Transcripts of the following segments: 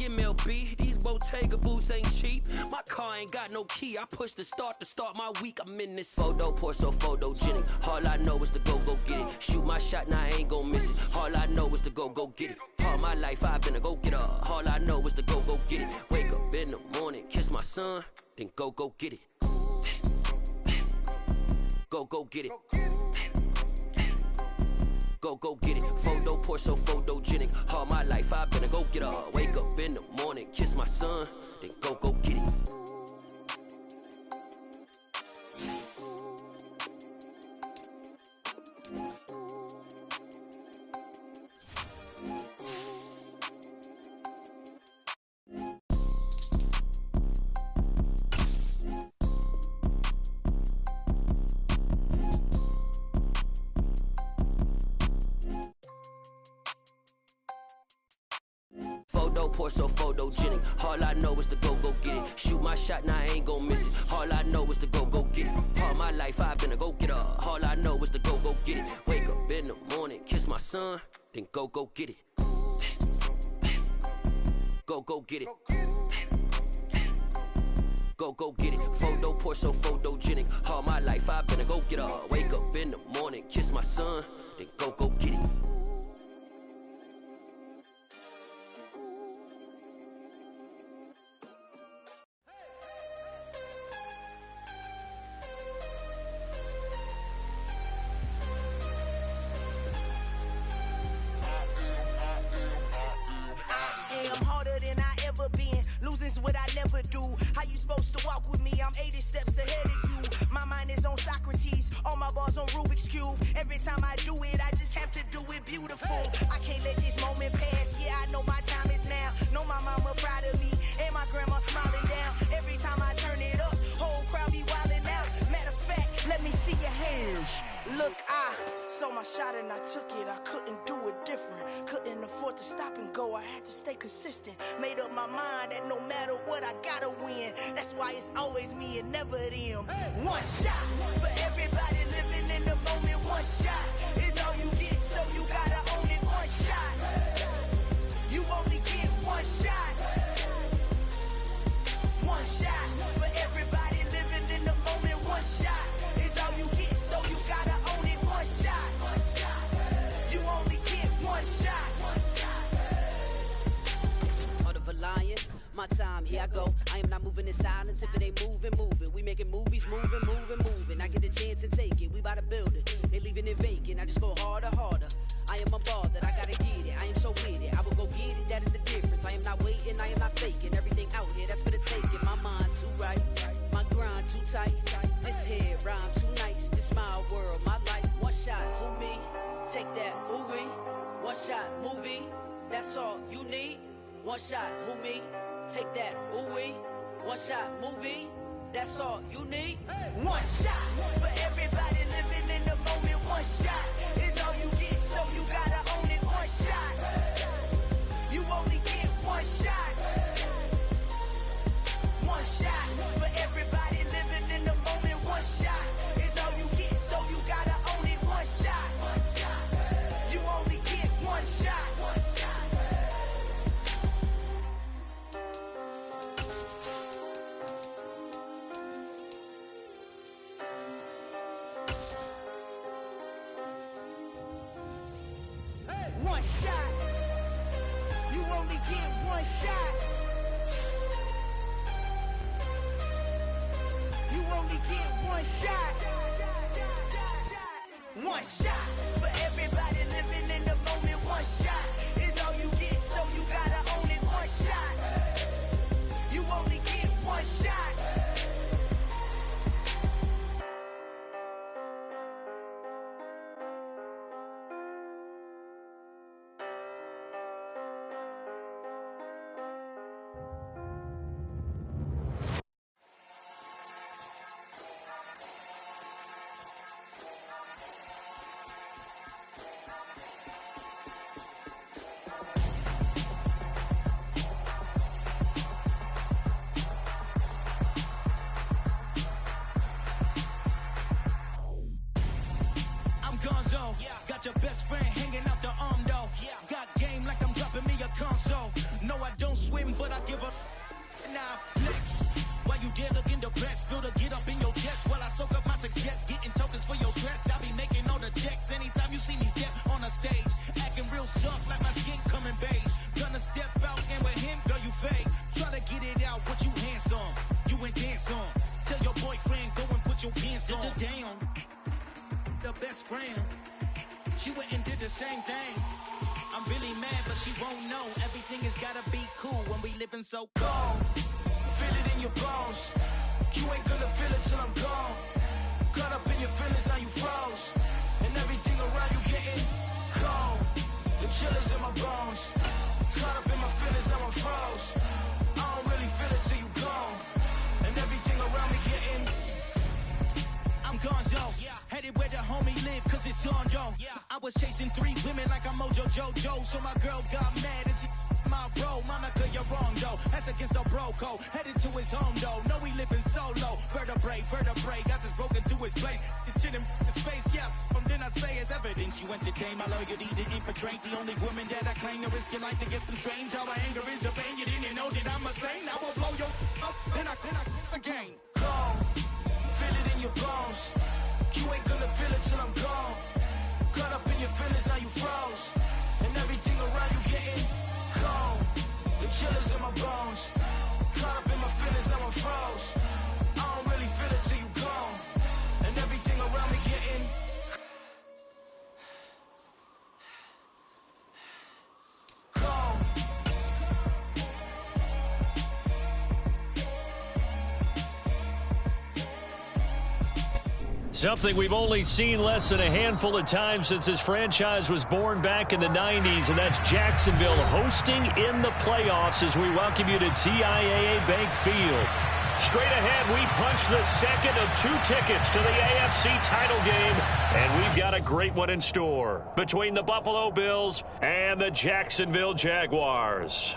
MLB, these Bottega boots ain't cheap. My car ain't got no key, I push the start to start my week. I'm in this photo pour so photogenic. All I know is to go get it. Shoot my shot, now I ain't gon' miss it. All I know is to go get it. All my life I've been a go-getter. All I know is to go get it. Wake up in the morning, kiss my son, then go get it. Go get it. Go get it. Photo pour so photogenic. All my life I've been a go-getter. Wake up in the morning, kiss my son, then go get it. Photo pour so photogenic. All I know is to go get it. Shoot my shot, now I ain't gon' miss it. All I know is to go get it. All my life I've been a go-getter. All I know is to go get it. Wake up in the morning, kiss my son, then go get it. Go get it. Go get it. Photo pour so photogenic. All my life I've been a go-getter. Wake up in the morning, kiss my son, then go get it. Losing's what I never do. How you supposed to walk with me? I'm 80 steps ahead of you. My mind is on Socrates, all my balls on Rubik's Cube. Every time I do it, I just have to do it beautiful. I can't let this moment pass. Yeah, I know my time is now. Know my mama proud of me, and my grandma smiling down. Every time I turn it up, whole crowd be wildin' out. Matter of fact, let me see your hands. Look, I saw my shot and I took it. I couldn't do it different. Couldn't afford to stop and go. I had to stay consistent. Made up my mind that no matter what, I gotta win. That's why it's always me and never them. One shot for everybody living in the moment. One shot is all you get, so you gotta own it. One shot. You only get one shot. One shot for everybody living in the moment. One shot is all you get, so you gotta own it. One shot. You only get one shot. Heart of a lion, my time, here I go. I am not moving in silence. If it ain't moving. We making movies, moving. I get a chance and take it. We bout to build it. They leaving it vacant. I just go harder. I am a ball that I gotta get it. I am so with it. I will go get it. That is the difference. I am not waiting. I am not faking. Everything out here, that's for the taking. My mind too right. My grind too tight. This head rhyme too nice. This my world, my life. One shot, who me? Take that, ooh-wee. One shot, movie. That's all you need. One shot, who me? Take that, ooh-wee. One shot, movie. That's all you need. One shot for everybody living in the moment. One shot is all you get, so you gotta own it. One shot. You only get one shot. One shot for everybody living in the moment. One shot is all you get, so you gotta own it. One shot. You only get one shot. One shot. You only get one shot. You only get one shot. One shot for everybody living in the moment. One shot is all you get, so you gotta own it. One shot. You only get one shot. Got your best friend hanging out the arm though. Got game like I'm dropping me a console. No, I don't sweat. win, but I give a now flex. While you there looking depressed, feel the get up in your chest while I soak up my success, getting tokens for your stress. I be making all the checks anytime you see me step on a stage, acting real soft like my skin coming beige. Gonna step out and with him, girl, you fake. Try to get it out, but you handsome, you ain't dance on. Tell your boyfriend, go and put your pants on. Down, the best friend, she went and did the same thing. I'm really mad, but she won't know. Everything has gotta be cool when we living so cold. Feel it in your bones. You ain't gonna feel it till I'm gone. Caught up in your feelings, now you froze. And everything around you getting cold. The chillers in my bones. Caught up in my feelings, now I'm froze. I don't really feel it till you gone. And everything around me getting, I'm gonzo. Headed where the homie live, cause it's on, yo. I was chasing 3 women like I'm Mojo Jojo. So my girl got mad and she my bro. Monica, you're wrong, though. That's against our bro code. Headed to his home, though. No, we living solo. Vertebrae. Got this broken to his place. It's chin in his face, yeah. From then I say it's evidence you entertain my loyalty to infiltrate. The only woman that I claim to risk your life to get some strange. All my anger is a pain. You didn't know that I'm a saint. Now I'll blow your up. Then I again. Gone. Feel it in your bones. You ain't gonna feel it till I'm gone. Caught up in your feelings, now you froze. And everything around you getting cold. The chillers in my bones. Caught up in my feelings, now I'm froze. I don't really feel it till you gone. And everything around me getting cold. Something we've only seen less than a handful of times since this franchise was born back in the 90s, and that's Jacksonville hosting in the playoffs as we welcome you to TIAA Bank Field. Straight ahead, we punch the second of 2 tickets to the AFC title game, and we've got a great one in store between the Buffalo Bills and the Jacksonville Jaguars.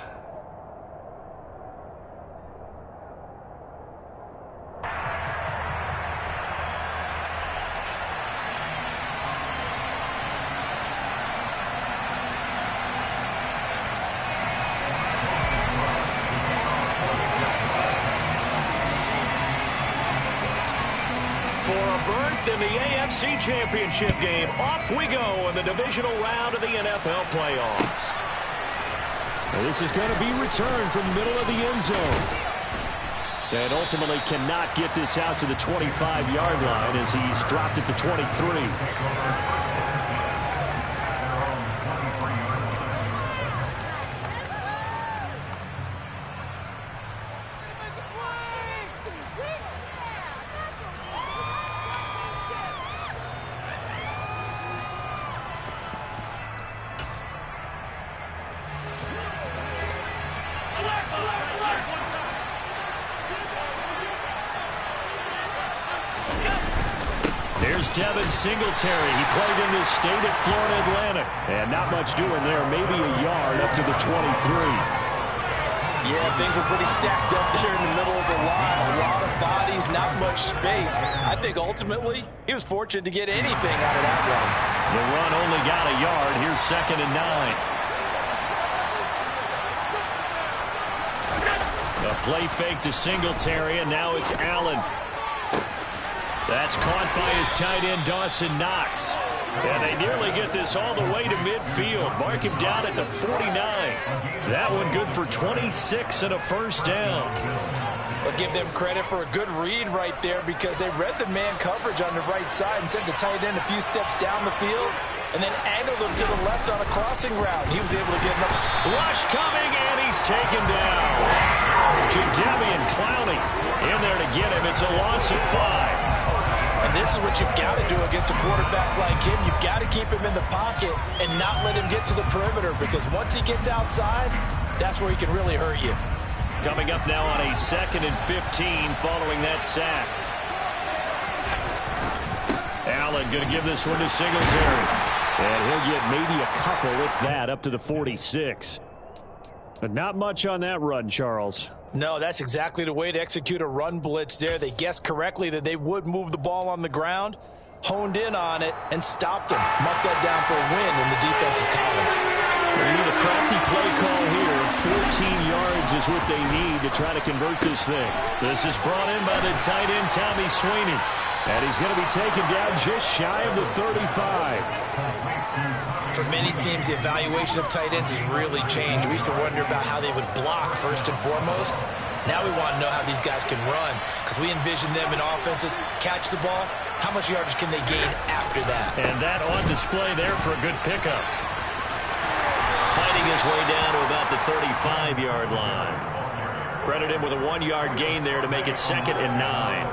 In the AFC Championship game, off we go in the divisional round of the NFL playoffs. Now this is going to be returned from the middle of the end zone. And ultimately cannot get this out to the 25-yard line as he's dropped it to 23. Singletary, he played in this state at Florida Atlantic, and not much doing there, maybe a yard up to the 23. Yeah, things were pretty stacked up there in the middle of the line. A lot of bodies, not much space. I think ultimately he was fortunate to get anything out of that run. The run only got a yard. Here's 2nd and 9. A play fake to Singletary, and now it's Allen. That's caught by his tight end, Dawson Knox. And they nearly get this all the way to midfield. Mark him down at the 49. That one good for 26 and a first down. I'll give them credit for a good read right there because they read the man coverage on the right side and sent the tight end a few steps down the field and then angled him to the left on a crossing route. He was able to get him up. Rush coming, and he's taken down. Jadeveon Clowney in there to get him. It's a loss of 5. And this is what you've got to do against a quarterback like him. You've got to keep him in the pocket and not let him get to the perimeter because once he gets outside, that's where he can really hurt you. Coming up now on a 2nd and 15 following that sack. Allen going to give this one to Singletary. And he'll get maybe a couple, if that, up to the 46. But not much on that run, Charles. No, that's exactly the way to execute a run blitz there. They guessed correctly that they would move the ball on the ground, honed in on it, and stopped him. Marked that down for a win in the defense's column. We need a crafty play call here. 14 yards is what they need to try to convert this thing. This is brought in by the tight end, Tommy Sweeney. And he's going to be taken down just shy of the 35. For many teams, the evaluation of tight ends has really changed. We used to wonder about how they would block first and foremost. Now we want to know how these guys can run, because we envision them in offenses catch the ball. How much yardage can they gain after that? And that on display there for a good pickup. Fighting his way down to about the 35-yard line. Credit him with a 1-yard gain there to make it 2nd and 9.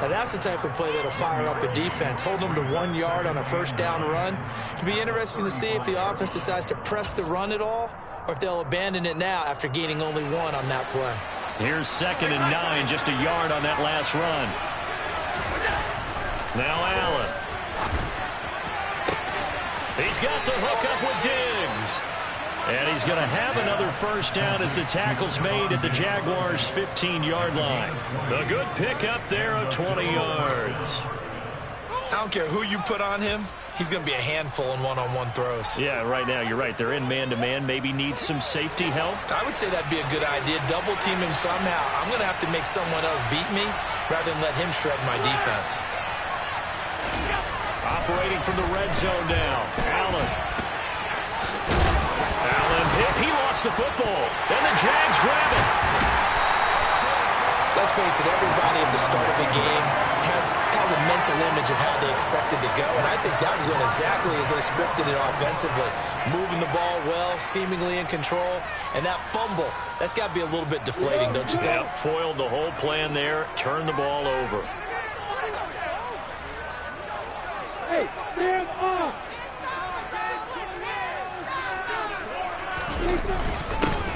Now that's the type of play that'll fire up the defense. Hold them to 1 yard on a first down run. It'll be interesting to see if the offense decides to press the run at all, or if they'll abandon it now after gaining only 1 on that play. Here's 2nd and 9, just a yard on that last run. Now Allen. He's got the hook up with Diggs. And he's going to have another first down as the tackle's made at the Jaguars' 15-yard line. A good pickup there of 20 yards. I don't care who you put on him. He's going to be a handful in one-on-one throws. Yeah, right now, you're right. They're in man-to-man. Maybe need some safety help. I would say that'd be a good idea. Double team him somehow. I'm going to have to make someone else beat me rather than let him shred my defense. Operating from the red zone now. Allen hit. He lost the football. And the Jags grab it. Let's face it, everybody at the start of the game has a mental image of how they expect it to go, and I think that was going exactly as they scripted it offensively. Moving the ball well, seemingly in control, and that fumble, that's got to be a little bit deflating, don't you think? Yep, foiled the whole plan there, turned the ball over. Hey, stand up!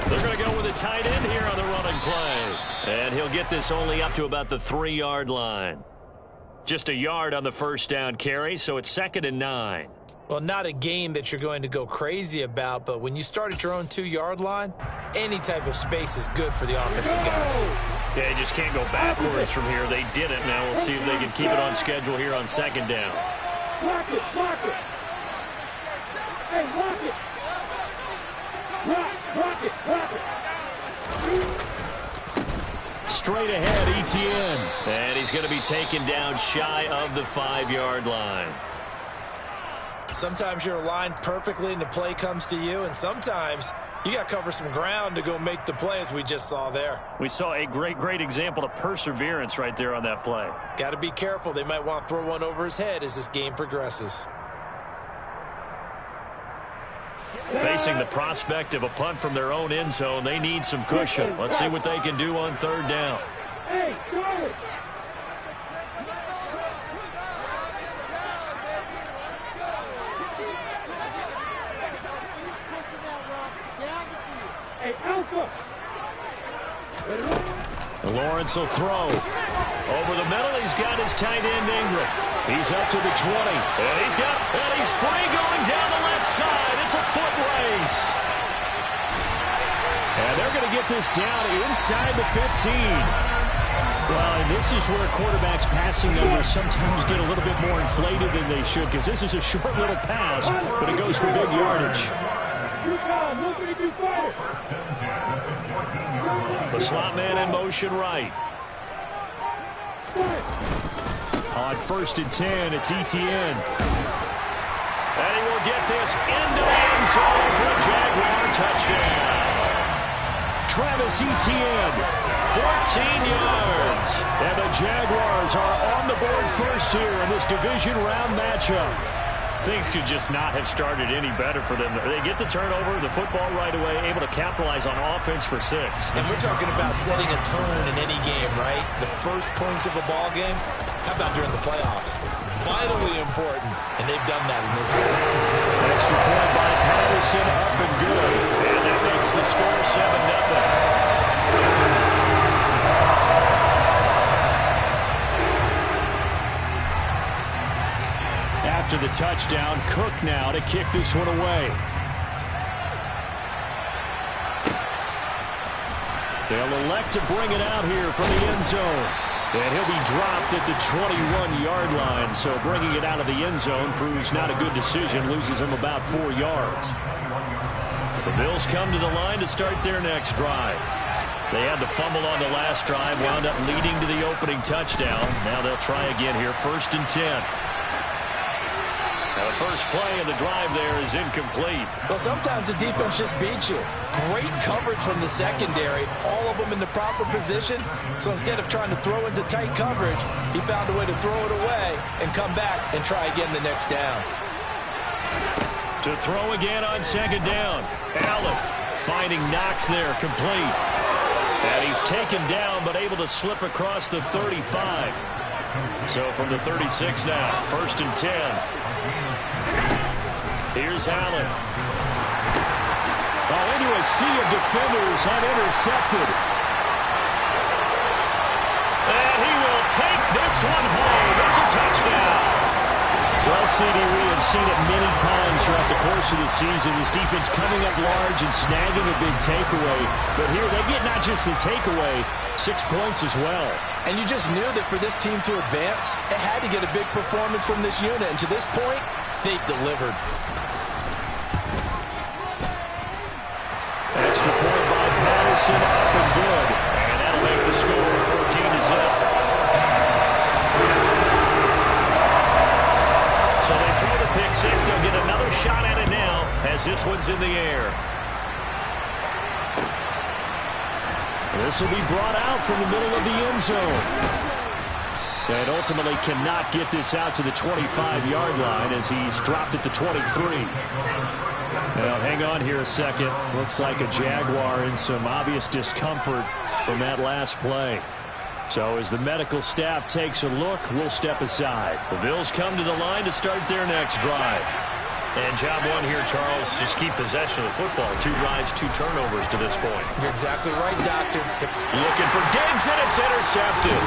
They're going to go with a tight end here on the running play. And he'll get this only up to about the 3-yard line. Just a yard on the first down carry, so it's 2nd and 9. Well, not a game that you're going to go crazy about, but when you start at your own 2-yard line, any type of space is good for the offensive guys. Yeah, you just can't go backwards from here. They did it. Now we'll see if they can keep it on schedule here on 2nd down. Block it, block it. Hey, block it. Block it, block it. Straight ahead, Etienne. And he's going to be taken down shy of the 5-yard line. Sometimes you're aligned perfectly and the play comes to you, and sometimes you got to cover some ground to go make the play, as we just saw there. We saw a great example of perseverance right there on that play. Got to be careful. They might want to throw one over his head as this game progresses. Facing the prospect of a punt from their own end zone, they need some cushion. Let's see what they can do on 3rd down. Hey, Charlie! Hey, Alpha! Lawrence will throw. Over the middle, he's got his tight end Ingram. He's up to the 20. And he's free going down the left side. It's a foot race. And they're going to get this down inside the 15. Well, and this is where quarterbacks' passing numbers sometimes get a little bit more inflated than they should, because this is a short little pass, but it goes for big yardage. The slot man in motion right. On 1st and 10, it's Etienne. And he will get this into the end zone for a Jaguar touchdown. Travis Etienne, 14 yards. And the Jaguars are on the board first here in this division round matchup. Things could just not have started any better for them. They get the turnover, the football right away, able to capitalize on offense for 6. And we're talking about setting a tone in any game, right? The first points of a ball game, how about during the playoffs? Vitally important, and they've done that in this one. Extra point by Patterson, up and good. And that makes the score 7-0. After the touchdown, Cook now to kick this one away. They'll elect to bring it out here from the end zone. And he'll be dropped at the 21-yard line. So bringing it out of the end zone proves not a good decision. Loses him about 4 yards. The Bills come to the line to start their next drive. They had the fumble on the last drive, wound up leading to the opening touchdown. Now they'll try again here, 1st and 10. Now the first play of the drive there is incomplete. Well, sometimes the defense just beats you. Great coverage from the secondary, all of them in the proper position. So instead of trying to throw into tight coverage, he found a way to throw it away and come back and try again the next down. To throw again on 2nd down. Allen finding Knox there, complete. And he's taken down, but able to slip across the 35. So from the 36 now, 1st and 10. Here's Allen. Oh, into a sea of defenders, unintercepted. And he will take this one home. It's a touchdown. Well, CD, we have seen it many times throughout the course of the season. This defense coming up large and snagging a big takeaway. But here they get not just the takeaway, 6 points as well. And you just knew that for this team to advance, it had to get a big performance from this unit. And to this point, they've delivered. Extra point by Patterson, up and good. And that'll make the score 14-0. So they throw the pick six. They'll get another shot at it now as this one's in the air. This will be brought out from the middle of the end zone. And ultimately cannot get this out to the 25-yard line as he's dropped at the 23. Now, hang on here a second. Looks like a Jaguar in some obvious discomfort from that last play. So as the medical staff takes a look, we'll step aside. The Bills come to the line to start their next drive. And job one here, Charles, just keep possession of the football. 2 drives, 2 turnovers to this point. You're exactly right, Doctor. Looking for Diggs, and it's intercepted.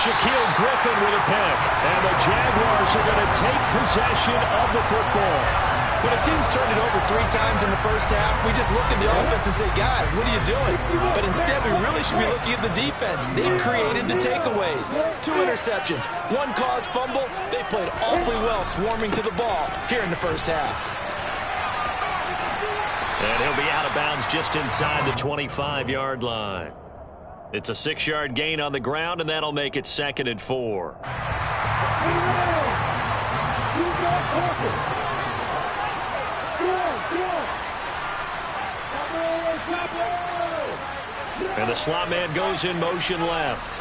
Shaquille Griffin with a pick. And the Jaguars are going to take possession of the football. When a team's turned it over 3 times in the first half, we just look at the offense and say, guys, what are you doing? But instead, we really should be looking at the defense. They've created the takeaways. 2 interceptions, 1 caused fumble. They played awfully well swarming to the ball here in the first half. And he'll be out of bounds just inside the 25-yard line. It's a 6-yard gain on the ground, and that'll make it 2nd and 4. And the slot man goes in motion left.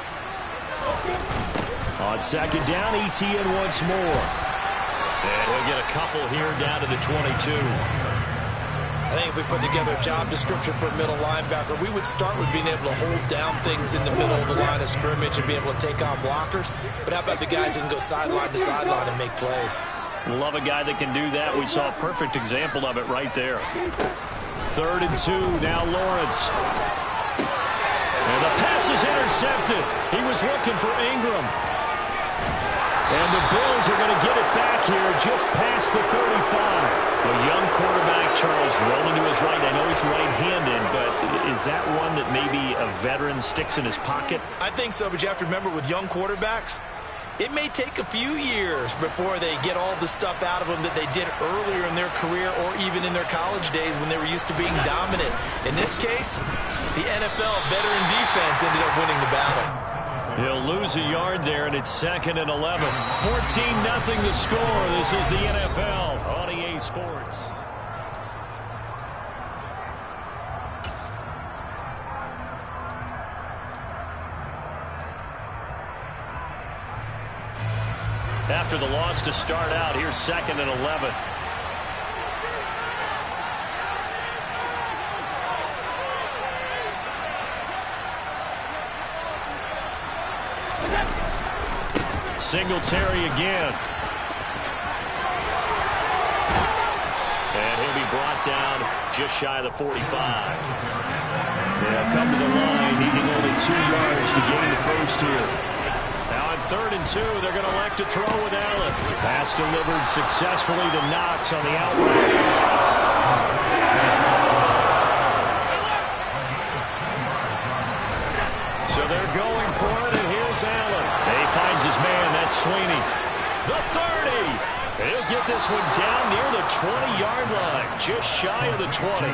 On 2nd down, ETN once more. And he'll get a couple here down to the 22. I think if we put together a job description for a middle linebacker, we would start with being able to hold down things in the middle of the line of scrimmage and be able to take on blockers. But how about the guys who can go sideline to sideline and make plays? Love a guy that can do that. We saw a perfect example of it right there. 3rd and 2, now Lawrence. And the pass is intercepted. He was looking for Ingram. And the Bills are going to get it back here just past the 35. A young quarterback, Charles, rolling to his right. I know he's right-handed, but is that one that maybe a veteran sticks in his pocket? I think so, but you have to remember with young quarterbacks, it may take a few years before they get all the stuff out of them that they did earlier in their career or even in their college days when they were used to being dominant. In this case, the NFL veteran defense ended up winning the battle. He'll lose a yard there, and it's 2nd and 11. 14-0 the score. This is the NFL on EA Sports. After the loss to start out, here's 2nd and 11. Singletary again. And he'll be brought down just shy of the 45. They'll come to the line, needing only 2 yards to gain the first here. Now on 3rd and 2, they're going to elect to throw with Allen. Pass delivered successfully to Knox on the outright. So they're going for it, and here's Allen. He finds his man, that's Sweeney. The 30, He'll get this one down near the 20-yard line, just shy of the 20.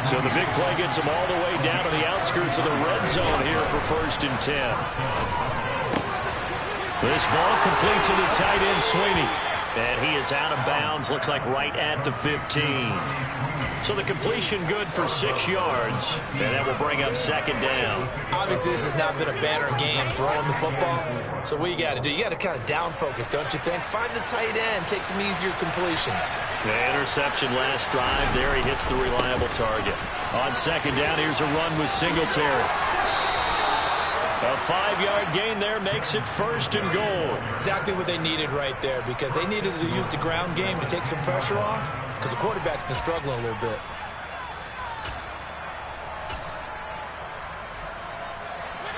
So the big play gets him all the way down to the outskirts of the red zone here for 1st and 10. This ball complete to the tight end, Sweeney. And he is out of bounds, looks like right at the 15. So the completion good for 6 yards, and that will bring up 2nd down. Obviously, this has not been a banner game throwing the football. So what you got to do, you got to kind of down focus, don't you think? Find the tight end, take some easier completions. The interception last drive there. He hits the reliable target. On 2nd down, here's a run with Singletary. A 5-yard gain there makes it 1st and goal. Exactly what they needed right there, because they needed to use the ground game to take some pressure off, because the quarterback's been struggling a little bit.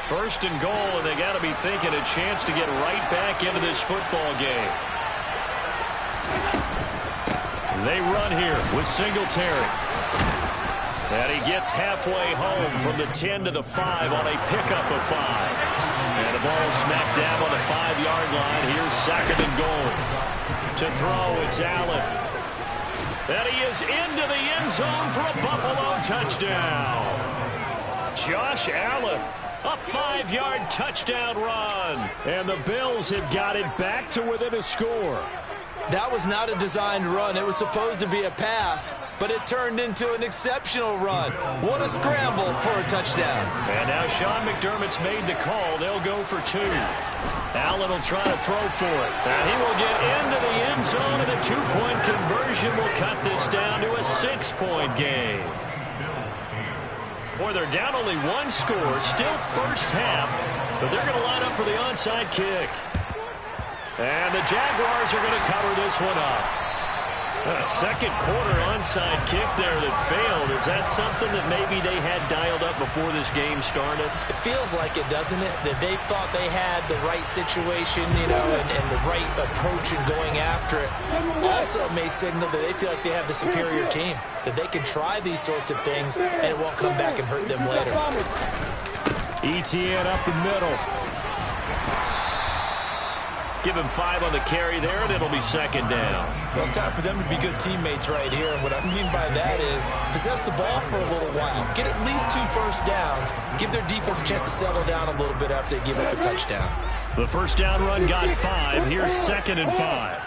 First and goal, and they got to be thinking a chance to get right back into this football game. They run here with Singletary. And he gets halfway home from the 10 to the 5 on a pickup of 5. And the ball smack dab on the 5-yard line. Here's 2nd and goal. To throw, it's Allen. And he is into the end zone for a Buffalo touchdown. Josh Allen. A 5-yard touchdown run. And the Bills have got it back to within a score. That was not a designed run. It was supposed to be a pass, but it turned into an exceptional run. What a scramble for a touchdown. And now Sean McDermott's made the call. They'll go for 2. Allen will try to throw for it. And he will get into the end zone, and a 2-point conversion will cut this down to a 6-point game. Boy, they're down only 1 score. Still first half, but they're going to line up for the onside kick. And the Jaguars are going to cover this one up. A 2nd quarter onside kick there that failed. Is that something that maybe they had dialed up before this game started? It feels like it, doesn't it? That they thought they had the right situation, you know, and the right approach in going after it. Also may signal that they feel like they have the superior team, that they can try these sorts of things and it won't come back and hurt them later. ETN up the middle. Give him 5 on the carry there, and it'll be 2nd down. Well, it's time for them to be good teammates right here. And what I mean by that is possess the ball for a little while. Get at least 2 first downs. Give their defense a chance to settle down a little bit after they give up a touchdown. The first down run got 5. Here's 2nd and 5.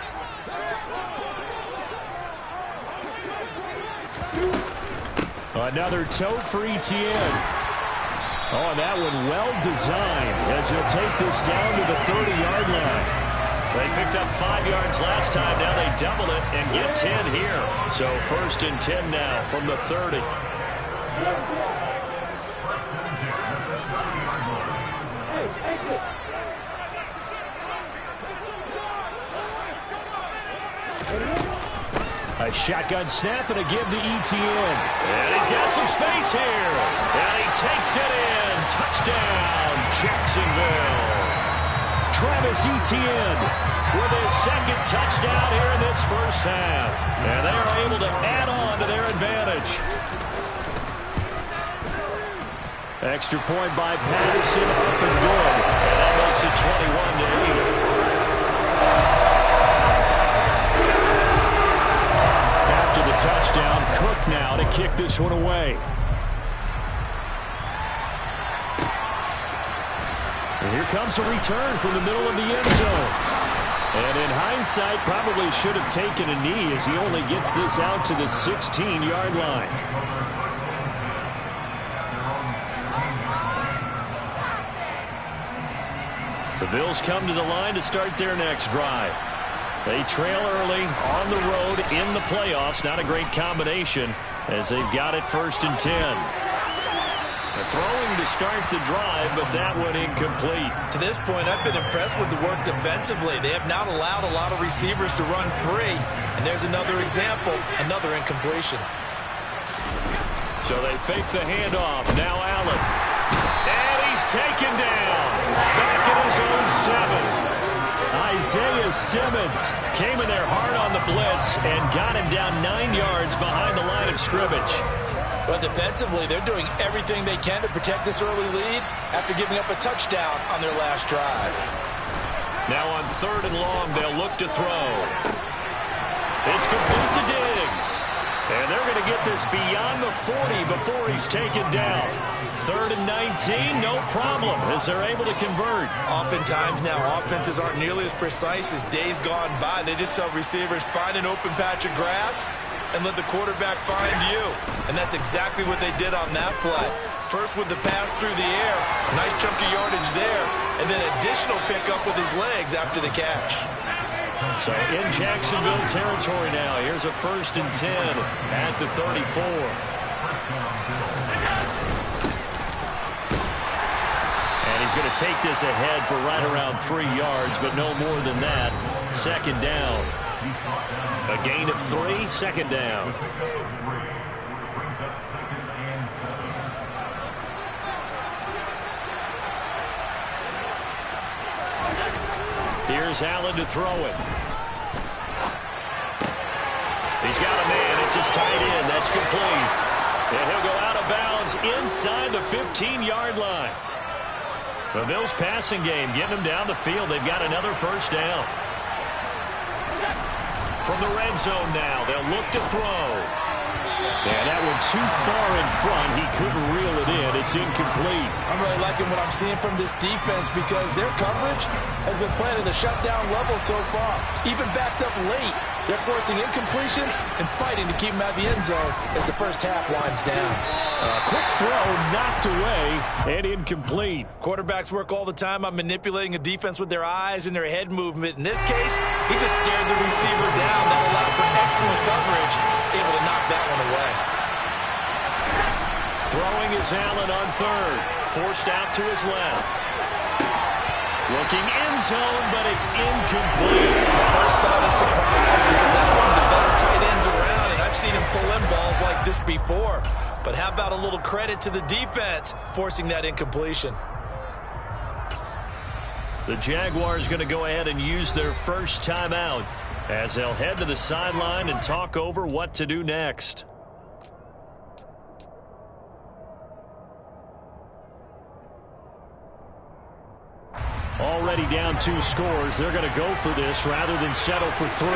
Another tote for ETN. Oh, and that one well designed as he'll take this down to the 30-yard line. They picked up 5 yards last time. Now they double it and get 10 here. So 1st and 10 now from the 30. A shotgun snap and a give to ETN. And he's got some space here. And he takes it in. Touchdown, Jacksonville. Travis Etienne with his 2nd touchdown here in this first half. And they are able to add on to their advantage. Extra point by Patterson, up and good. And that makes it 21-8. After the touchdown, Cook now to kick this one away. And here comes a return from the middle of the end zone. And in hindsight, probably should have taken a knee as he only gets this out to the 16-yard line. The Bills come to the line to start their next drive. They trail early on the road in the playoffs. Not a great combination as they've got it 1st and 10. Throwing to start the drive, but that one incomplete. To this point, I've been impressed with the work defensively. They have not allowed a lot of receivers to run free. And there's another example, another incompletion. So they fake the handoff. Now Allen. And he's taken down. Back in his own 7. Isaiah Simmons came in there hard on the blitz and got him down 9 yards behind the line of scrimmage. But defensively, they're doing everything they can to protect this early lead after giving up a touchdown on their last drive. Now on 3rd and long, they'll look to throw. It's complete to Diggs. And they're going to get this beyond the 40 before he's taken down. 3rd and 19, no problem, as they're able to convert. Oftentimes now, offenses aren't nearly as precise as days gone by. They just tell receivers, find an open patch of grass and let the quarterback find you. And that's exactly what they did on that play. First with the pass through the air, nice chunk of yardage there, and then additional pickup with his legs after the catch. So in Jacksonville territory now, here's a 1st and 10 at the 34. And he's going to take this ahead for right around 3 yards, but no more than that. 2nd down. A gain of 3, 2nd down. Here's Allen to throw it. He's got a man. It's his tight end. That's complete. And he'll go out of bounds inside the 15-yard line. The Bills passing game getting them down the field. They've got another 1st down. From the red zone now, they'll look to throw. Yeah, that one too far in front. He couldn't reel it in. It's incomplete. I'm really liking what I'm seeing from this defense because their coverage has been playing at a shutdown level so far. Even backed up late, they're forcing incompletions and fighting to keep them out of the end zone as the first half winds down. Quick throw knocked away and incomplete. Quarterbacks work all the time on manipulating a defense with their eyes and their head movement. In this case, he just stared the receiver down. That allowed for excellent coverage, able to knock that one away. Throwing is Allen on 3rd. Forced out to his left. Looking end zone, but it's incomplete. First thought is surprise because that's one of the better tight ends around, and I've seen him pull in balls like this before. But how about a little credit to the defense forcing that incompletion? The Jaguars going to go ahead and use their first timeout as they'll head to the sideline and talk over what to do next. Already down 2 scores. They're going to go for this rather than settle for 3.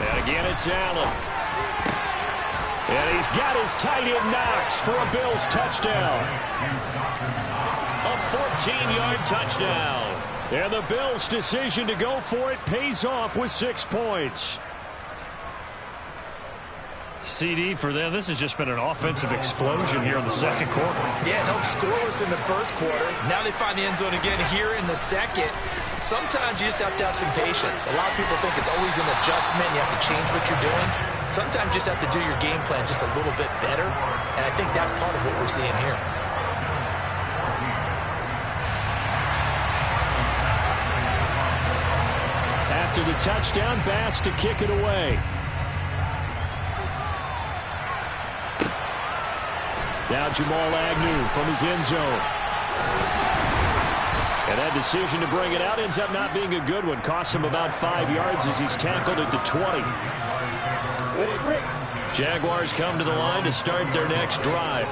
And again, it's Allen. And he's got his tight end Knox for a Bills touchdown. A 14-yard touchdown. And the Bills' decision to go for it pays off with 6 points. CD for them. This has just been an offensive explosion here in the 2nd quarter. Yeah, held scoreless in the 1st quarter. Now they find the end zone again here in the 2nd. Sometimes you just have to have some patience. A lot of people think it's always an adjustment. You have to change what you're doing. Sometimes you just have to do your game plan just a little bit better. And I think that's part of what we're seeing here. After the touchdown, Bass to kick it away. Now Jamal Agnew from his end zone. And that decision to bring it out ends up not being a good one. Costs him about 5 yards as he's tackled at the 20. Jaguars come to the line to start their next drive.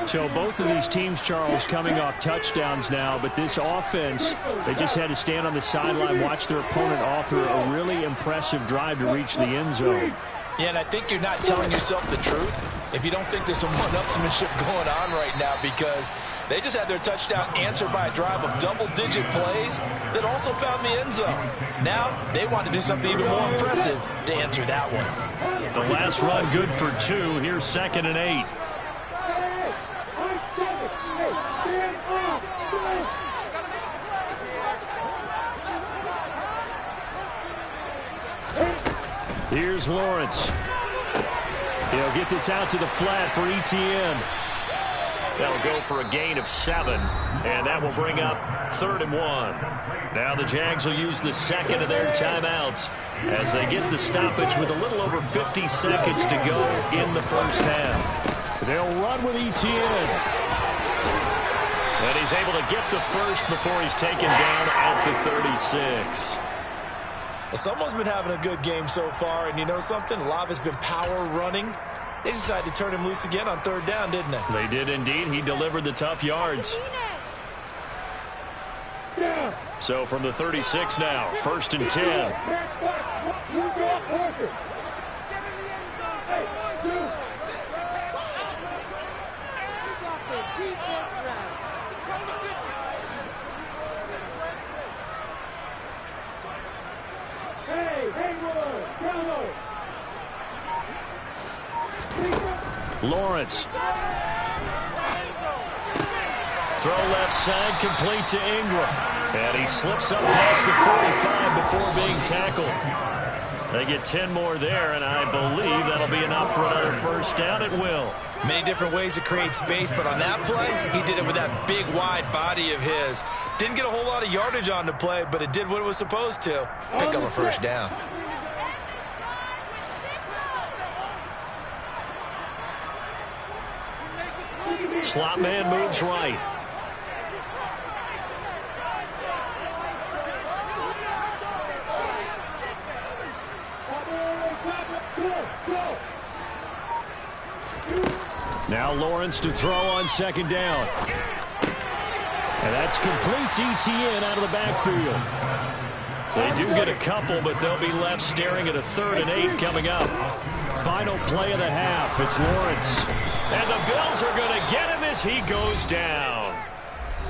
So both of these teams, Charles, coming off touchdowns now, but this offense, they just had to stand on the sideline, watch their opponent author a really impressive drive to reach the end zone. Yeah, and I think you're not telling yourself the truth if you don't think there's some one-upsmanship going on right now, because they just had their touchdown answered by a drive of double-digit plays that also found the end zone. Now they want to do something even more impressive to answer that one. The last run good for 2. Here's 2nd and 8. Here's Lawrence. He'll get this out to the flat for Etienne. That'll go for a gain of 7, and that will bring up 3rd and 1. Now the Jags will use the 2nd of their timeouts as they get the stoppage with a little over 50 seconds to go in the first half. They'll run with Etienne. And he's able to get the first before he's taken down at the 36. Well, someone's been having a good game so far, and you know something? A lot of it's been power running. They decided to turn him loose again on 3rd down, didn't they? They did indeed. He delivered the tough yards. So from the 36 now, 1st and 10. Lawrence. Throw left side, complete to Ingram. And he slips up past the 45 before being tackled. They get 10 more there, and I believe that'll be enough for another first down. It will. Many different ways to create space, but on that play, he did it with that big, wide body of his. Didn't get a whole lot of yardage on the play, but it did what it was supposed to. Pick up a first down. Slot man moves right. Now Lawrence to throw on 2nd down. And that's complete to ETN out of the backfield. They do get a couple, but they'll be left staring at a 3rd and 8 coming up. Final play of the half. It's Lawrence. And the Bills are going to get him as he goes down.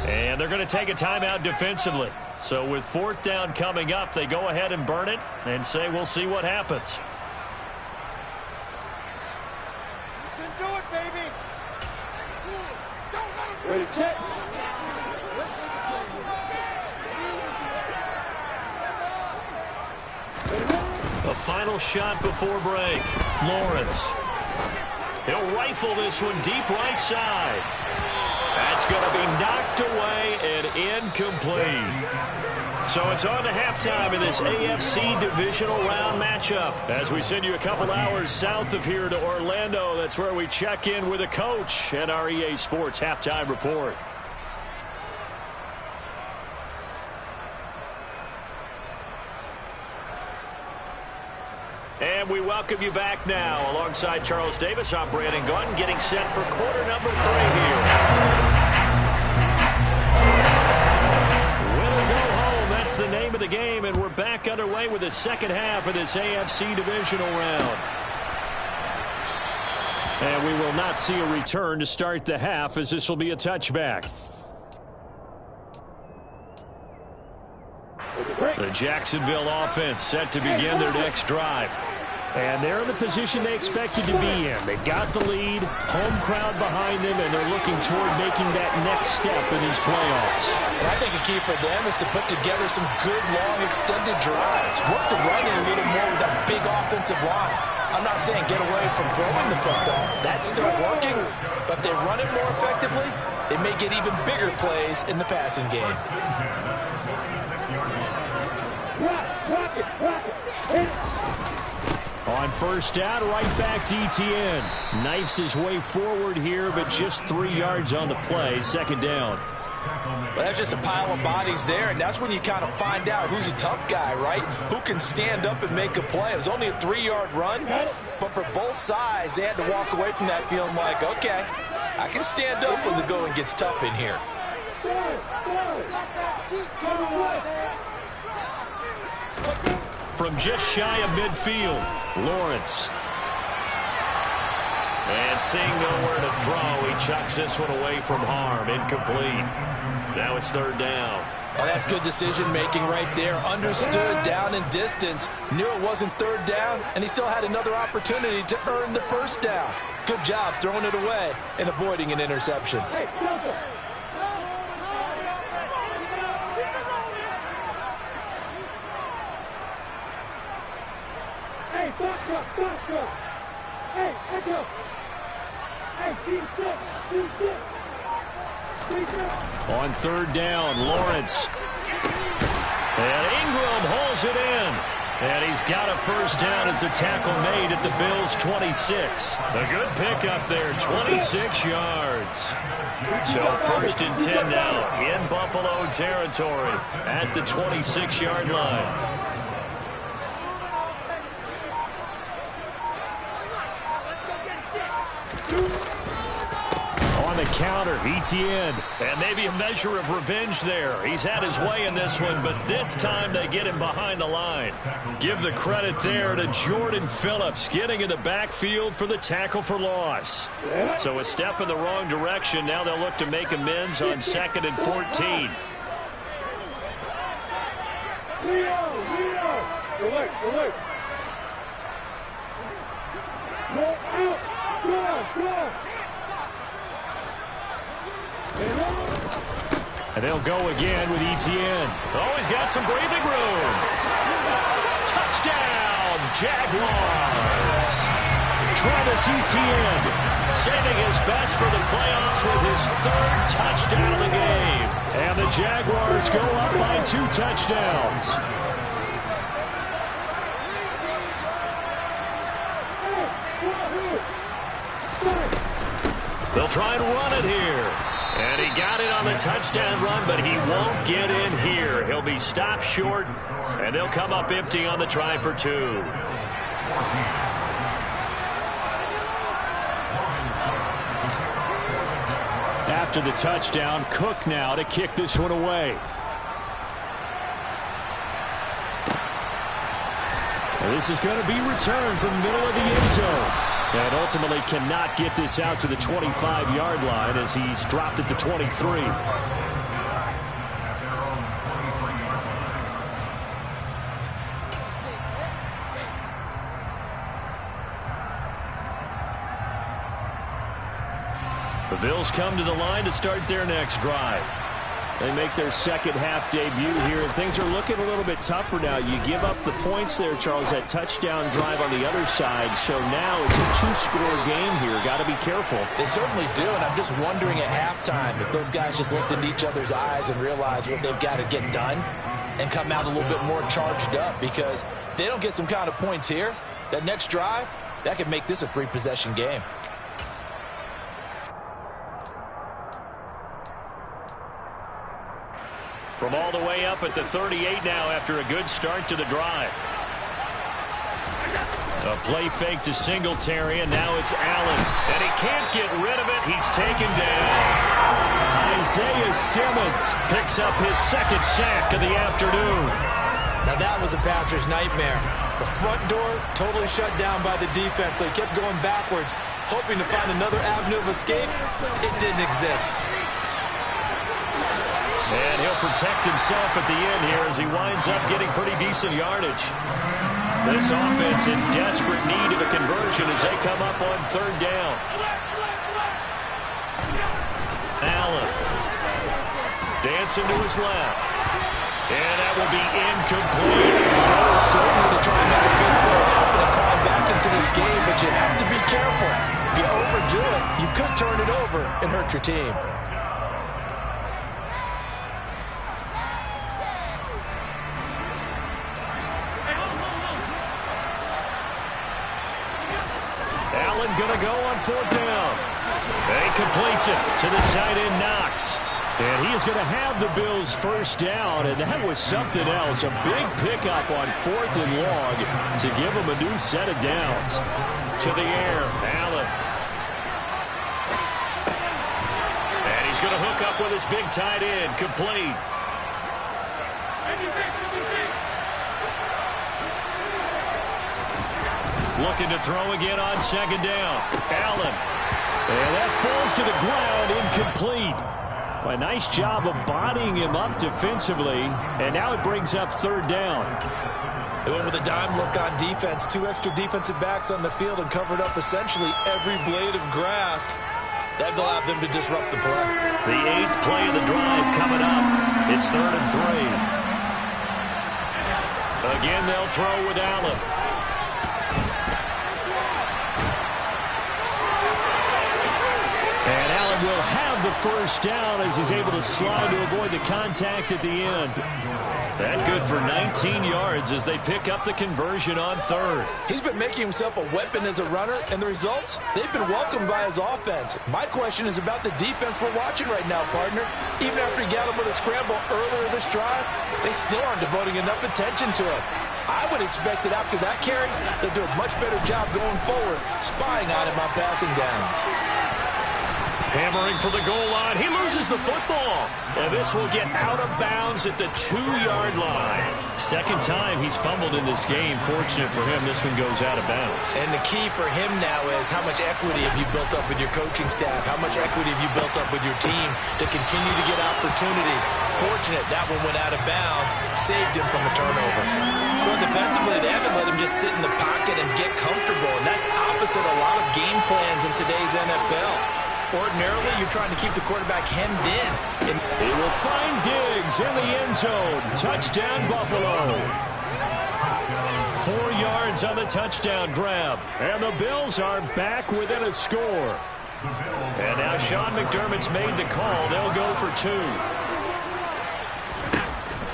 And they're going to take a timeout defensively. So with 4th down coming up, they go ahead and burn it and say we'll see what happens. You can do it, baby. Ready, check. A final shot before break. Lawrence. He'll rifle this one deep right side. That's going to be knocked away and incomplete. So it's on to halftime in this AFC divisional round matchup. As we send you a couple hours south of here to Orlando, that's where we check in with a coach at our EA Sports Halftime Report. And we welcome you back now. Alongside Charles Davis, I'm Brandon Gaudin, getting set for quarter number 3 here. Win or go home, that's the name of the game, and we're back underway with the second half of this AFC divisional round. And we will not see a return to start the half, as this will be a touchback. The Jacksonville offense set to begin their next drive. And they're in the position they expected to be in. They got the lead, home crowd behind them, and they're looking toward making that next step in these playoffs. And I think a key for them is to put together some good, long, extended drives. Work the running a little more with that big offensive line. I'm not saying get away from throwing the football. That's still working, but if they run it more effectively, they may get even bigger plays in the passing game. On first down, right back to ETN. Knifes his way forward here, but just 3 yards on the play. 2nd down. Well, that's just a pile of bodies there, and that's when you kind of find out who's a tough guy, right? Who can stand up and make a play. It was only a 3-yard run, but for both sides, they had to walk away from that feeling like, okay, I can stand up when the going gets tough in here. From just shy of midfield, Lawrence. And seeing nowhere to throw, he chucks this one away from harm. Incomplete. Now it's 3rd down. Well, that's good decision-making right there. Understood down and distance. Knew it wasn't 3rd down, and he still had another opportunity to earn the first down. Good job throwing it away and avoiding an interception. On 3rd down, Lawrence. And Ingram hauls it in. And he's got a first down as the tackle made at the Bills' 26. A good pickup there, 26 yards. So 1st and 10 now in Buffalo territory at the 26-yard line. the counter. Etienne. And maybe a measure of revenge there. He's had his way in this one, but this time they get him behind the line. Give the credit there to Jordan Phillips, getting in the backfield for the tackle for loss. So a step in the wrong direction. Now they'll look to make amends on 2nd and 14. And they'll go again with Etienne. Oh, he's got some breathing room. Touchdown, Jaguars. Travis Etienne saving his best for the playoffs with his 3rd touchdown of the game. And the Jaguars go up by 2 touchdowns. They'll try and run it here. And he got it on the touchdown run, but he won't get in here. He'll be stopped short, and they'll come up empty on the try for 2. After the touchdown, Cook now to kick this one away. And this is going to be returned from the middle of the end zone. And ultimately cannot get this out to the 25-yard line as he's dropped it to 23. The Bills come to the line to start their next drive. They make their second-half debut here, and things are looking a little bit tougher now. You give up the points there, Charles, that touchdown drive on the other side. So now it's a 2-score game here. Got to be careful. They certainly do, and I'm just wondering at halftime if those guys just looked into each other's eyes and realized what they've got to get done and come out a little bit more charged up, because if they don't get some kind of points here, that next drive, that could make this a 3-possession game. From all the way up at the 38 now after a good start to the drive. A play fake to Singletary, and now it's Allen. And he can't get rid of it. He's taken down. Isaiah Simmons picks up his 2nd sack of the afternoon. Now that was a passer's nightmare. The front door totally shut down by the defense, so he kept going backwards, hoping to find another avenue of escape. It didn't exist. And he'll protect himself at the end here as he winds up getting pretty decent yardage. This offense in desperate need of a conversion as they come up on 3rd down. Allen dancing to his left. And that will be incomplete. That was certainly to try and make a big play happen and climb back into this game, but you have to be careful. If you overdo it, you could turn it over and hurt your team. Going to go on 4th down. And he completes it to the tight end, Knox. And he is going to have the Bills' 1st down, and that was something else. A big pickup on 4th and long to give him a new set of downs. To the air, Allen. And he's going to hook up with his big tight end, complete. Looking to throw again on 2nd down. Allen. And that falls to the ground, incomplete. A nice job of bodying him up defensively. And now it brings up 3rd down. They went with a dime look on defense. 2 extra defensive backs on the field and covered up essentially every blade of grass. That allowed them to disrupt the play. The 8th play of the drive coming up. It's 3rd and 3. Again, they'll throw with Allen. And Allen will have the 1st down as he's able to slide to avoid the contact at the end. That good for 19 yards as they pick up the conversion on 3rd. He's been making himself a weapon as a runner, and the results, they've been welcomed by his offense. My question is about the defense we're watching right now, partner. Even after he got him with a scramble earlier this drive, they still aren't devoting enough attention to him. I would expect that after that carry, they'll do a much better job going forward, spying on him on passing downs. Hammering for the goal line. He loses the football. And this will get out of bounds at the 2-yard line. Second time he's fumbled in this game. Fortunate for him, this one goes out of bounds. And the key for him now is how much equity have you built up with your coaching staff? How much equity have you built up with your team to continue to get opportunities? Fortunate that one went out of bounds, saved him from a turnover. Well, defensively, they haven't let him just sit in the pocket and get comfortable. And that's opposite a lot of game plans in today's NFL. Ordinarily, you're trying to keep the quarterback hemmed in. He will find Diggs in the end zone. Touchdown, Buffalo. 4 yards on the touchdown grab. And the Bills are back within a score. And now Sean McDermott's made the call. They'll go for 2.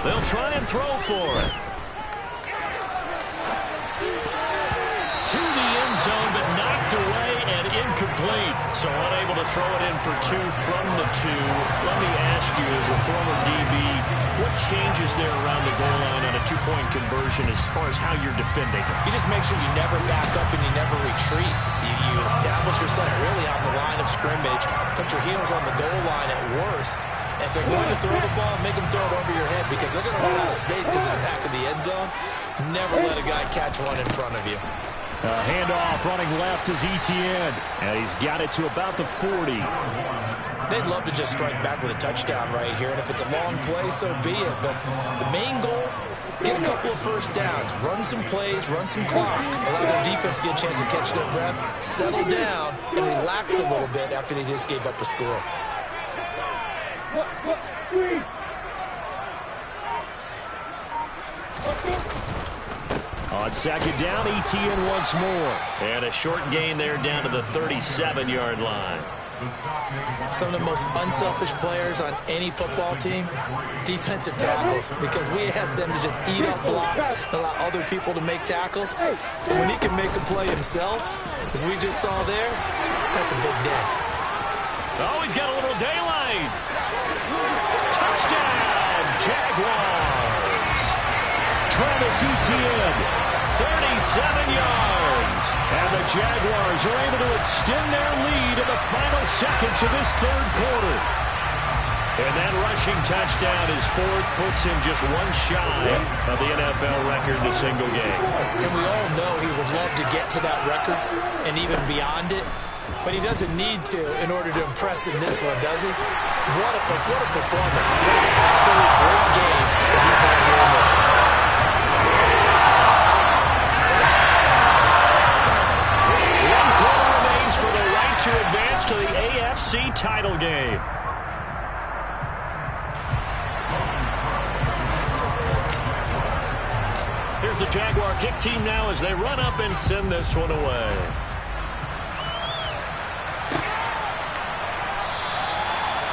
They'll try and throw for it. To the end zone, but knocked away and incomplete. So unable to throw it in for 2 from the 2. Let me ask you, as a former DB, what changes there around the goal line on a 2-point conversion as far as how you're defending it? You just make sure you never back up and you never retreat. You establish yourself really on the line of scrimmage, put your heels on the goal line at worst. And if they're going to throw the ball, make them throw it over your head because they're going to run out of space because of the back of the end zone. Never let a guy catch one in front of you. Handoff running left is Etienne. And he's got it to about the 40. They'd love to just strike back with a touchdown right here. And if it's a long play, so be it. But the main goal, get a couple of first downs. Run some plays, run some clock. Allow their defense to get a chance to catch their breath, settle down, and relax a little bit after they just gave up a score. On second down, Etienne once more. And a short gain there down to the 37-yard line. Some of the most unselfish players on any football team, defensive tackles, because we ask them to just eat up blocks and allow other people to make tackles. And when he can make a play himself, as we just saw there, that's a big day. Oh, he's got a little daylight. Touchdown, Jaguars. Travis Etienne. 37 yards. And the Jaguars are able to extend their lead in the final seconds of this third quarter. And that rushing touchdown, his 4th, puts him just one shy of the NFL record in a single game. And we all know he would love to get to that record and even beyond it. But he doesn't need to in order to impress in this one, does he? What a performance. What an absolute great game that he's had here in this one. To advance to the AFC title game. Here's the Jaguar kick team now as they run up and send this one away.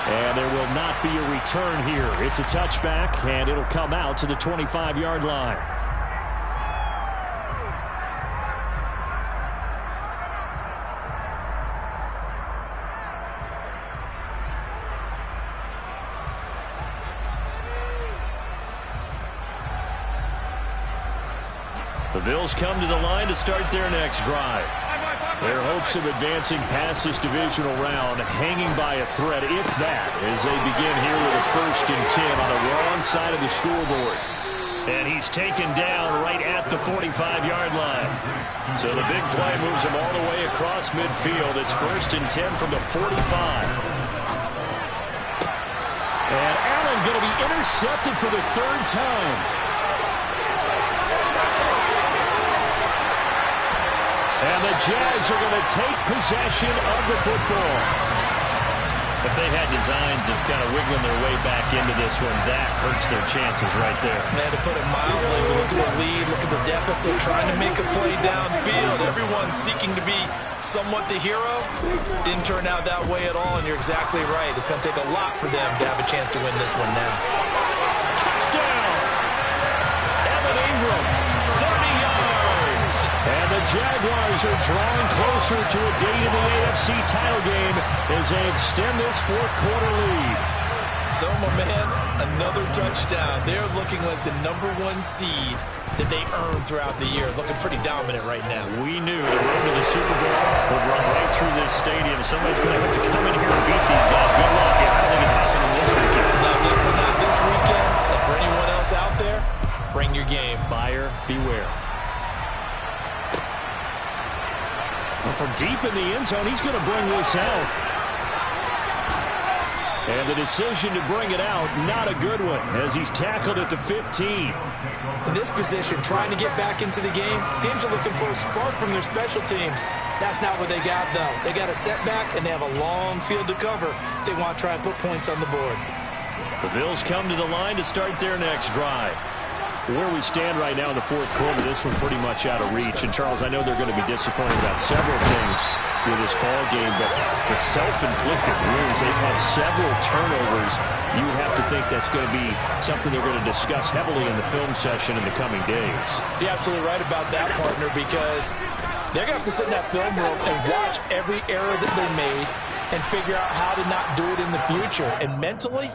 And there will not be a return here. It's a touchback, and it'll come out to the 25-yard line. The Bills come to the line to start their next drive. Their hopes of advancing past this divisional round hanging by a thread, if that, as they begin here with a 1st and 10 on the wrong side of the scoreboard. And he's taken down right at the 45-yard line. So the big play moves him all the way across midfield. It's 1st and 10 from the 45. And Allen going to be intercepted for the 3rd time. And the Jags are going to take possession of the football. If they had designs of kind of wiggling their way back into this one, that hurts their chances right there. They had to put it mildly. Look at the lead, look at the deficit, trying to make a play downfield. Everyone seeking to be somewhat the hero. Didn't turn out that way at all, and you're exactly right. It's going to take a lot for them to have a chance to win this one now. Touchdown! Evan Ingram, 30 yards. And the Jaguars are drawing closer to a date in the AFC title game as they extend this 4th quarter lead. So, my man, another touchdown. They're looking like the #1 seed that they earned throughout the year. Looking pretty dominant right now. We knew the road to the Super Bowl would run right through this stadium. Somebody's going to have to come in here and beat these guys. Good luck. I don't think it's happening this weekend. No, definitely not this weekend. And for anyone else out there, bring your game. Buyer beware. Well, from deep in the end zone, he's going to bring this out. And the decision to bring it out, not a good one, as he's tackled at the 15. In this position, trying to get back into the game, teams are looking for a spark from their special teams. That's not what they got, though. They got a setback, and they have a long field to cover if they want to try and put points on the board. The Bills come to the line to start their next drive. Where we stand right now in the fourth quarter, this one pretty much out of reach. And, Charles, I know they're going to be disappointed about several things with this ball game, but the self-inflicted wounds, they've had several turnovers. You have to think that's going to be something they're going to discuss heavily in the film session in the coming days. You're absolutely right about that, partner, because they're going to have to sit in that film room and watch every error that they made and figure out how to not do it in the future. And mentally,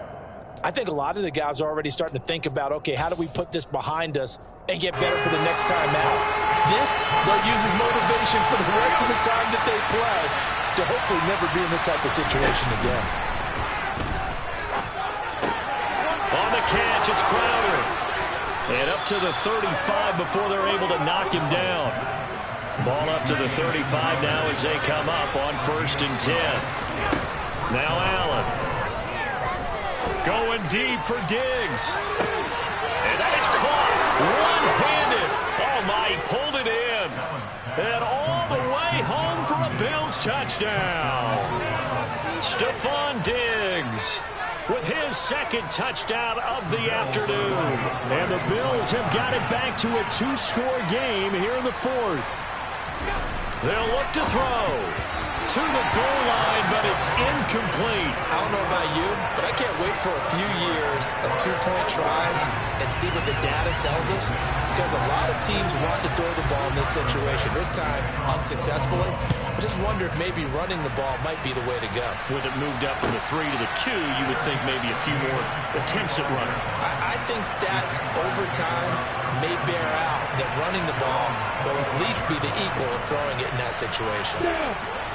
I think a lot of the guys are already starting to think about, okay, how do we put this behind us and get better for the next time out? This, they'll use as motivation for the rest of the time that they play to hopefully never be in this type of situation again. On the catch, it's Crowder. And up to the 35 before they're able to knock him down. Ball up to the 35 now as they come up on 1st and 10. Now Allen. Going deep for Diggs. And that is caught one-handed. Oh, my, he pulled it in. And all the way home for a Bills touchdown. Stephon Diggs with his second touchdown of the afternoon. And the Bills have got it back to a 2-score game here in the fourth. They'll look to throw to the goal line, but it's incomplete. I don't know about you, but I can't wait for a few years of 2-point tries and see what the data tells us, because a lot of teams want to throw the ball in this situation. This time, unsuccessfully. I just wonder if maybe running the ball might be the way to go. With it moved up from the 3 to the 2, you would think maybe a few more attempts at running. I think stats over time may bear out that running the ball will at least be the equal of throwing it in that situation.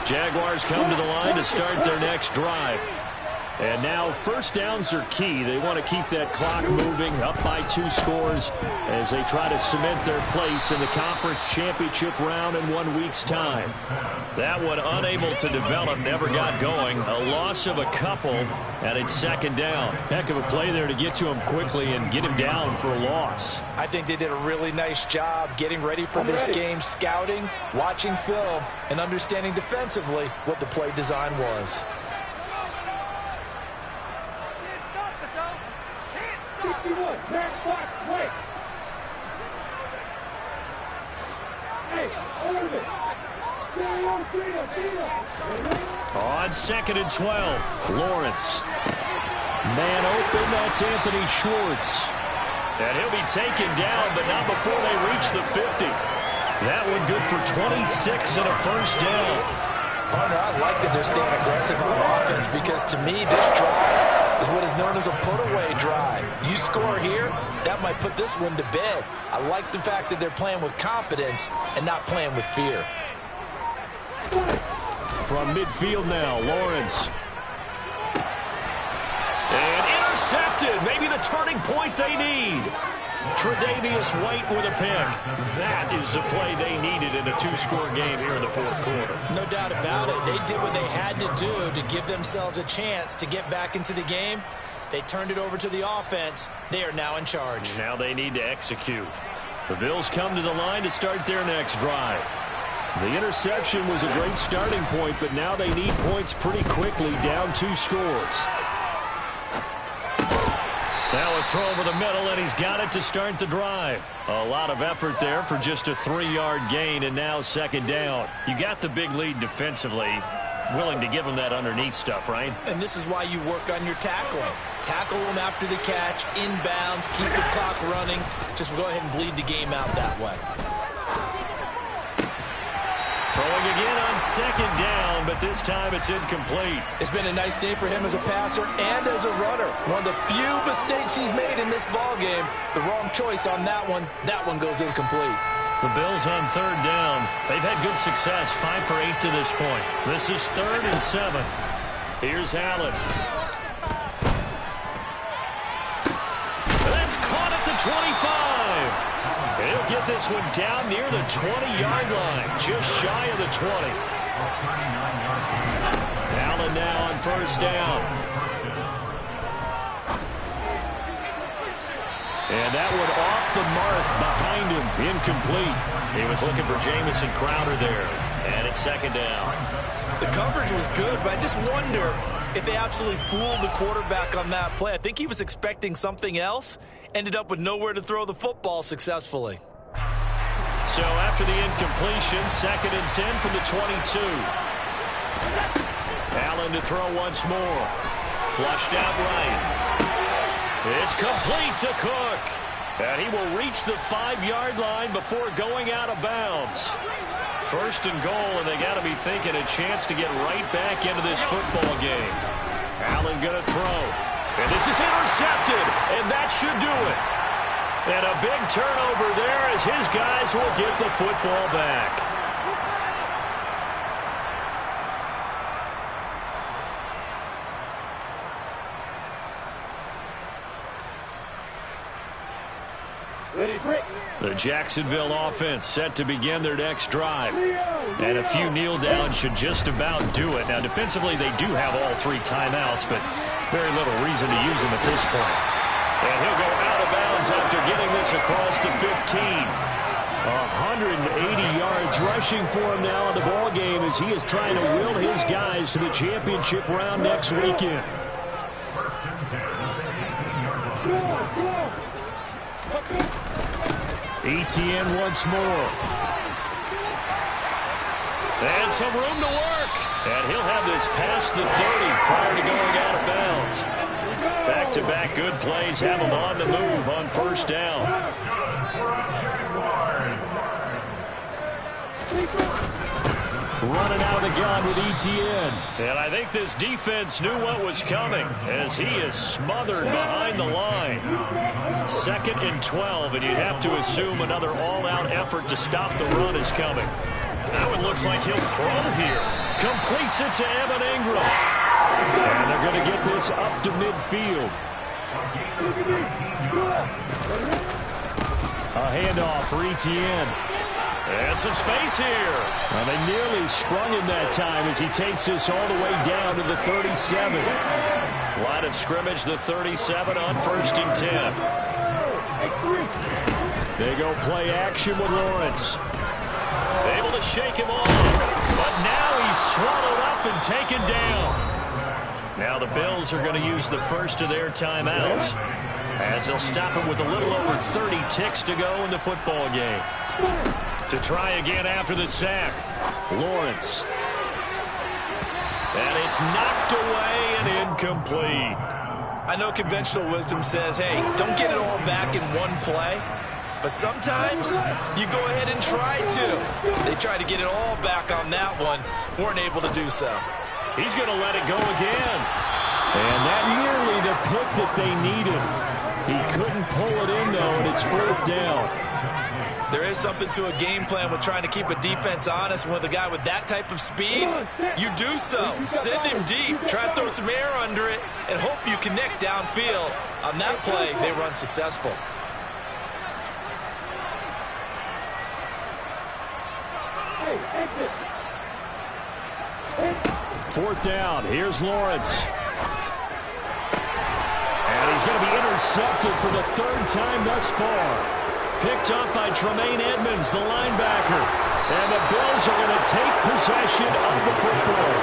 Jaguars come to the line to start their next drive. And now first downs are key. They want to keep that clock moving up by 2 scores as they try to cement their place in the conference championship round in 1 week's time. That one unable to develop, never got going. A loss of a couple, and it's 2nd down. Heck of a play there to get to him quickly and get him down for a loss. I think they did a really nice job getting ready for this game, scouting, watching film, and understanding defensively what the play design was. 61, back, box, wait. Hey, over it. On 2nd and 12, Lawrence. Man open, that's Anthony Schwartz. And he'll be taken down, but not before they reach the 50. That one good for 26 and a first down. Partner, I like that they're staying aggressive on offense, because to me, this drive is what is known as a put-away drive. You score here, that might put this one to bed. I like the fact that they're playing with confidence and not playing with fear. From midfield now, Lawrence. And intercepted. Maybe the turning point they need. Tre'Davious White with a pick. That is the play they needed in a 2-score game here in the fourth quarter. No doubt about it. They did what they had to do to give themselves a chance to get back into the game. They turned it over to the offense. They are now in charge. Now they need to execute. The Bills come to the line to start their next drive. The interception was a great starting point, but now they need points pretty quickly, down 2 scores. Now a throw over the middle, and he's got it to start the drive. A lot of effort there for just a 3-yard gain, and now 2nd down. You got the big lead defensively. Willing to give them that underneath stuff, right? And this is why you work on your tackling. Tackle them after the catch, inbounds, keep the clock running. Just go ahead and bleed the game out that way. From Throwing again on second down, but this time it's incomplete. It's been a nice day for him as a passer and as a runner. One of the few mistakes he's made in this ball game. The wrong choice on that one. That one goes incomplete. The Bills on third down. They've had good success, 5 for 8 to this point. This is 3rd and 7. Here's Allen. That's caught at the 25. He'll get this one down near the 20-yard line, just shy of the 20. Allen now on first down. And that one off the mark behind him, incomplete. He was looking for Jamison Crowder there, and it's second down. The coverage was good, but I just wonder if they absolutely fooled the quarterback on that play. I think he was expecting something else. Ended up with nowhere to throw the football successfully. So after the incompletion, 2nd and 10 from the 22. Allen to throw once more. Flushed out right. It's complete to Cook. And he will reach the 5-yard line before going out of bounds. 1st and goal, and they got to be thinking a chance to get right back into this football game. Allen going to throw. And this is intercepted, and that should do it. And a big turnover there as his guys will get the football back. The Jacksonville offense set to begin their next drive. And a few kneel downs should just about do it. Now, defensively, they do have all 3 timeouts, but very little reason to use them at this point. And he'll go out of bounds after getting this across the 15. 180 yards rushing for him now in the ball game as he is trying to will his guys to the championship round next weekend. Etienne once more. And some room to work. And he'll have this past the 30 prior to going out of bounds. Back-to-back good plays have him on the move on first down. Running out of the gun with Etienne. And I think this defense knew what was coming as he is smothered behind the line. 2nd and 12, and you'd have to assume another all-out effort to stop the run is coming. That one looks like he'll throw here. Completes it to Evan Ingram. And they're going to get this up to midfield. A handoff for Etienne. And some space here. Well, they nearly sprung him that time as he takes this all the way down to the 37. Line of scrimmage, the 37 on 1st and 10. They go play action with Lawrence. Able to shake him off, but now he's swallowed up and taken down. Now the Bills are going to use the first of their timeouts as they'll stop him with a little over 30 ticks to go in the football game. To try again after the sack, Lawrence. And it's knocked away and incomplete. I know conventional wisdom says, hey, don't get it all back in one play. But sometimes you go ahead and try to. They tried to get it all back on that one. Weren't able to do so. He's going to let it go again. And that nearly the pick that they needed. He couldn't pull it in, though, and it's 4th down. There is something to a game plan with trying to keep a defense honest. With a guy with that type of speed, you do so. Send him deep. Try and throw some air under it and hope you connect downfield. On that play, they were unsuccessful. Fourth down. Here's Lawrence. And he's going to be intercepted for the 3rd time thus far. Picked up by Tremaine Edmonds, the linebacker. And the Bills are going to take possession of the football.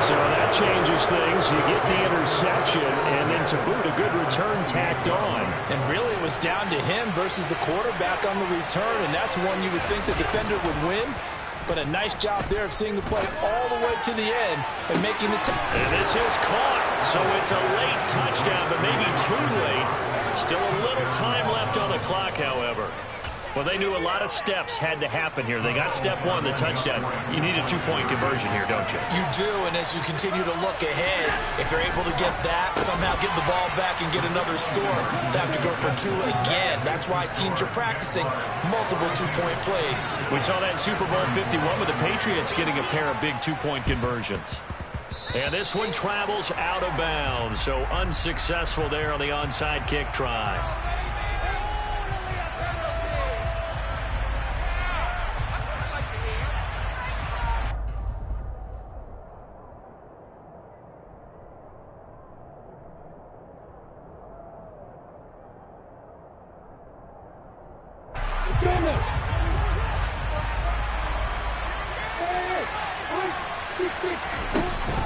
So that changes things. You get the interception, and then to boot, a good return tacked on. And really it was down to him versus the quarterback on the return, and that's one you would think the defender would win. But a nice job there of seeing the play all the way to the end and making the tackle. And this is caught. So it's a late touchdown, but maybe too late. Still a little time left on the clock, however. Well, they knew a lot of steps had to happen here. They got step one, the touchdown. You need a two-point conversion here, don't you? You do, and as you continue to look ahead, if you're able to get that, somehow get the ball back and get another score, they have to go for two again. That's why teams are practicing multiple two-point plays. We saw that Super Bowl 51 with the Patriots getting a pair of big two-point conversions. And this one travels out of bounds, so unsuccessful there on the onside kick try.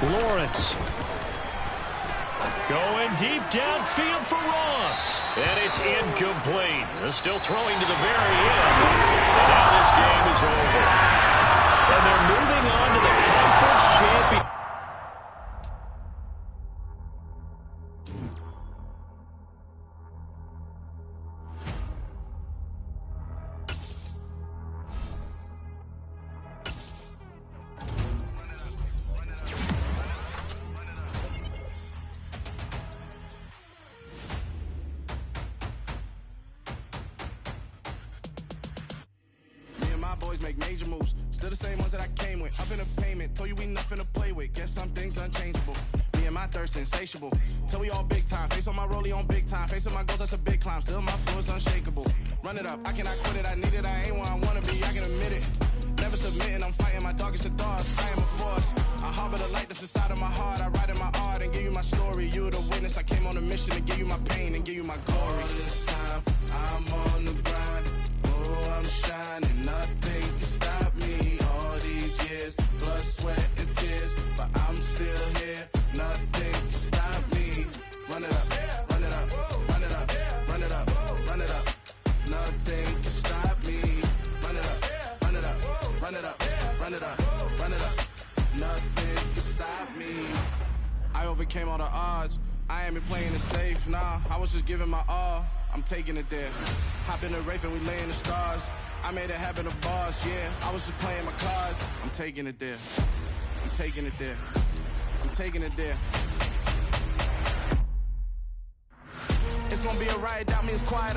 Lawrence going deep downfield for Ross, and it's incomplete. Still throwing to the very end, and now this game is over. And they're moving on to the conference champion. Boys make major moves, still the same ones that I came with. Up in the payment, told you we nothing to play with. Guess some things unchangeable. Me and my thirst insatiable. Till we all big time. Face on my rollie on big time. Face on my goals, that's a big climb. Still my flow is unshakable. Run it up, I cannot quit it. I need it, I ain't where I wanna be. I can admit it. Never submitting, I'm fighting my darkest of thoughts. I am a force. I harbor the light that's inside of my heart. I write in my art and give you my story. You the witness. I came on a mission to give you my pain and give you my glory. All this time, I'm on the grind. Oh, I'm shining. Nothing can stop me. All these years, blood, sweat, and tears, but I'm still here. Nothing can stop me. Run it up, run it up, run it up, run it up, run it up. Nothing can stop me. Run it up, run it up, run it up, run it up, run it up. Nothing can stop me. I overcame all the odds. I ain't been playing it safe, nah. I was just giving my all. I'm taking it there. Hop in the Wraith and we lay in the stars. I made it happen to bars, yeah. I was just playing my cards. I'm taking it there. I'm taking it there. I'm taking it there. It's gonna be a riot, doubt me, it's quiet.